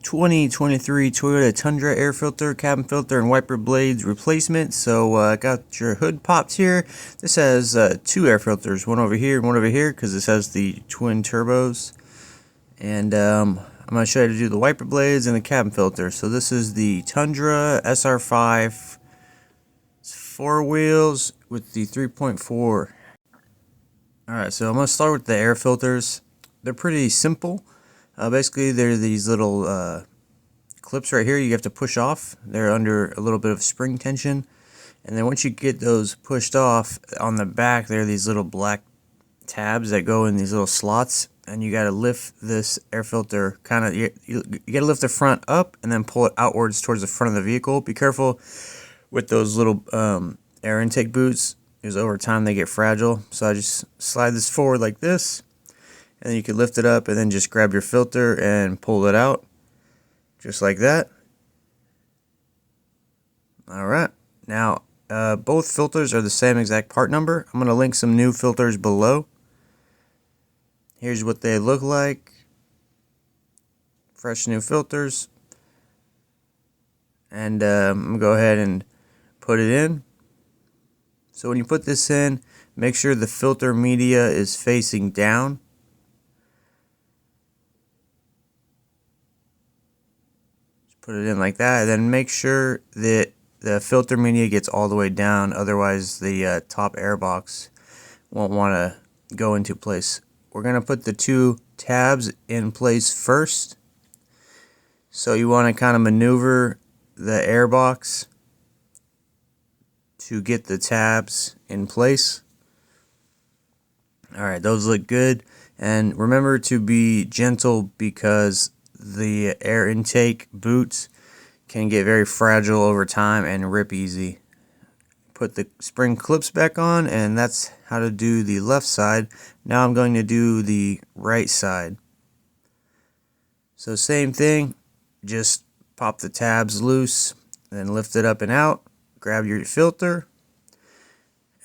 2023 Toyota Tundra air filter, cabin filter, and wiper blades replacement. So I got your hood popped here. This has two air filters, one over here and one over here, because this has the twin turbos. And I'm going to show you how to do the wiper blades and the cabin filter. So this is the Tundra SR5. It's 4 wheels with the 3.4. Alright, so I'm going to start with the air filters. They're pretty simple. Basically, they're these little clips right here you have to push off. They're under a little bit of spring tension. And then once you get those pushed off, on the back there are these little black tabs that go in these little slots. And you got to lift this air filter kind of, you got to lift the front up and then pull it outwards towards the front of the vehicle. Be careful with those little air intake boots, because over time they get fragile. So I just slide this forward like this. And then you can lift it up and then just grab your filter and pull it out. Just like that. Alright. Now, both filters are the same exact part number. I'm going to link some new filters below. Here's what they look like. Fresh new filters. And I'm going to go ahead and put it in. So when you put this in, make sure the filter media is facing down. Put it in like that, and then make sure that the filter media gets all the way down, otherwise the top air box won't want to go into place. We're going to put the two tabs in place first. So you want to kind of maneuver the air box to get the tabs in place. Alright, those look good. And remember to be gentle, because the air intake boots can get very fragile over time and rip easy. Put the spring clips back on, and that's how to do the left side. Now I'm going to do the right side. So same thing, just pop the tabs loose, then lift it up and out, grab your filter,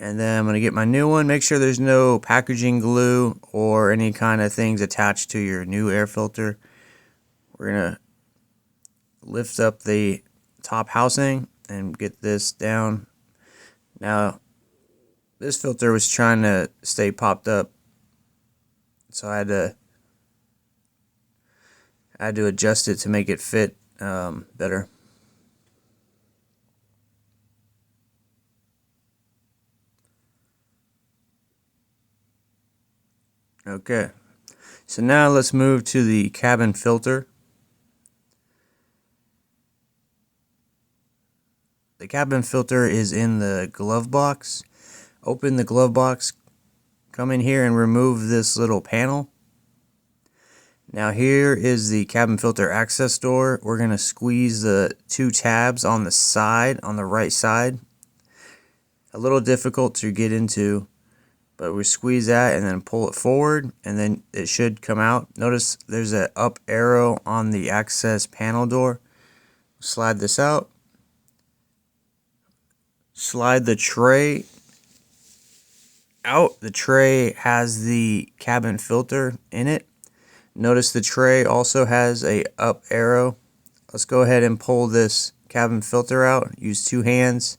and then I'm going to get my new one. Make sure there's no packaging glue or any kind of things attached to your new air filter. We're going to lift up the top housing and get this down. Now, this filter was trying to stay popped up, so I had to adjust it to make it fit better. Okay, so now let's move to the cabin filter. The cabin filter is in the glove box. Open the glove box, come in here and remove this little panel. Now here is the cabin filter access door. We're going to squeeze the two tabs on the side, on the right side. A little difficult to get into, but we squeeze that and then pull it forward, and then it should come out. Notice there's an up arrow on the access panel door. Slide this out. Slide the tray out. The tray has the cabin filter in it. Notice the tray also has a up arrow. Let's go ahead and pull this cabin filter out. Use two hands.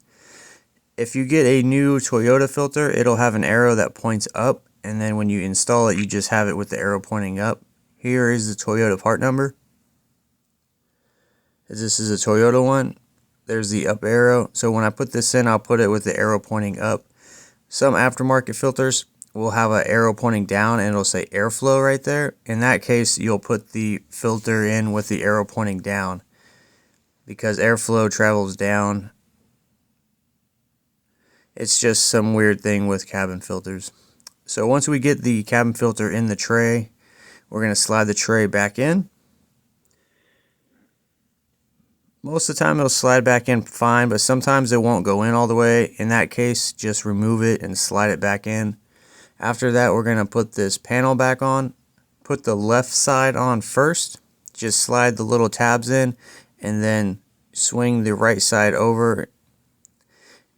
If you get a new Toyota filter, it'll have an arrow that points up, and then when you install it, you just have it with the arrow pointing up. Here is the Toyota part number. This is a Toyota one. There's the up arrow. So when I put this in, I'll put it with the arrow pointing up. Some aftermarket filters will have an arrow pointing down and it'll say airflow right there. In that case, you'll put the filter in with the arrow pointing down, because airflow travels down. It's just some weird thing with cabin filters. So once we get the cabin filter in the tray, we're going to slide the tray back in. Most of the time it'll slide back in fine, but sometimes it won't go in all the way. In that case, just remove it and slide it back in. After that, we're going to put this panel back on. Put the left side on first. Just slide the little tabs in, and then swing the right side over,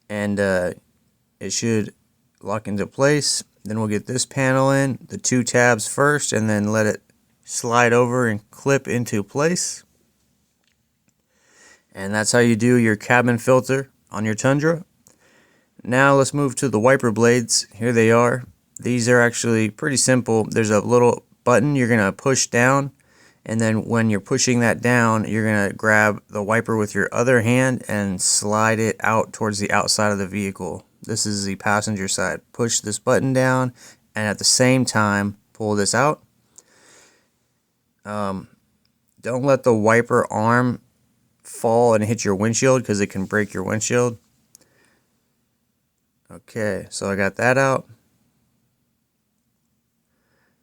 and it should lock into place. Then we'll get this panel in, the two tabs first, and then let it slide over and clip into place. And that's how you do your cabin filter on your Tundra. Now let's move to the wiper blades. Here they are. These are actually pretty simple. There's a little button you're going to push down, and then when you're pushing that down, you're going to grab the wiper with your other hand and slide it out towards the outside of the vehicle. This is the passenger side. Push this button down and at the same time pull this out. Don't let the wiper arm fall and hit your windshield because it can break your windshield. Okay, so I got that out.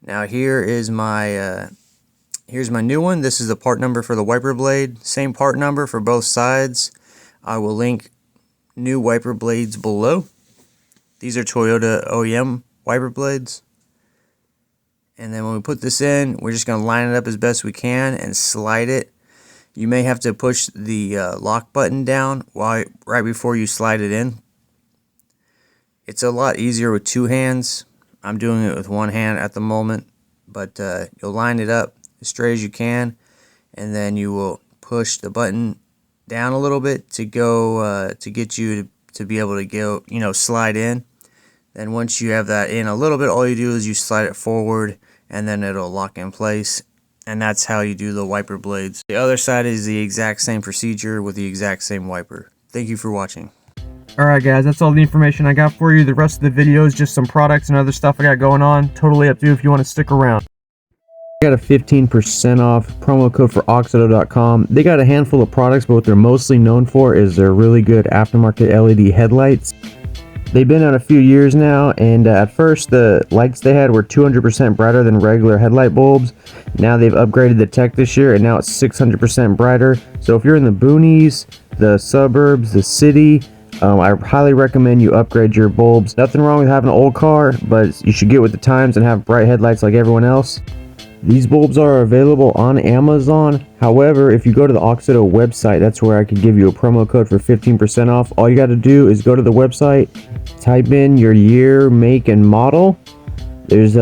Now here is my here's my new one. This is the part number for the wiper blade. Same part number for both sides. I will link new wiper blades below. These are Toyota OEM wiper blades. And then when we put this in, we're just going to line it up as best we can and slide it. You may have to push the lock button down right before you slide it in. It's a lot easier with two hands. I'm doing it with one hand at the moment, but you'll line it up as straight as you can, and then you will push the button down a little bit to go to get you to be able to go, slide in. Then once you have that in a little bit, all you do is you slide it forward, and then it'll lock in place. And that's how you do the wiper blades. The other side is the exact same procedure with the exact same wiper. Thank you for watching. Alright guys, that's all the information I got for you. The rest of the video is just some products and other stuff I got going on. Totally up to you if you want to stick around. I got a 15% off promo code for AUXITO.com. They got a handful of products, but what they're mostly known for is their really good aftermarket LED headlights. They've been out a few years now, and at first the lights they had were 200% brighter than regular headlight bulbs. Now they've upgraded the tech this year, and now it's 600% brighter. So if you're in the boonies, the suburbs, the city, I highly recommend you upgrade your bulbs. Nothing wrong with having an old car, but you should get with the times and have bright headlights like everyone else. These bulbs are available on Amazon. However, if you go to the AUXITO website, that's where I could give you a promo code for 15% off. All you got to do is go to the website, type in your year, make, and model. There's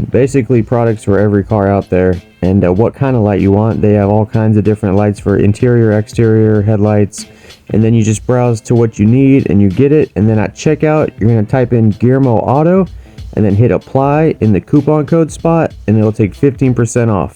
basically products for every car out there, and what kind of light you want. They have all kinds of different lights for interior, exterior, headlights, and then you just browse to what you need and you get it. And then at checkout, you're going to type in GearmoAuto and then hit apply in the coupon code spot, and it'll take 15% off.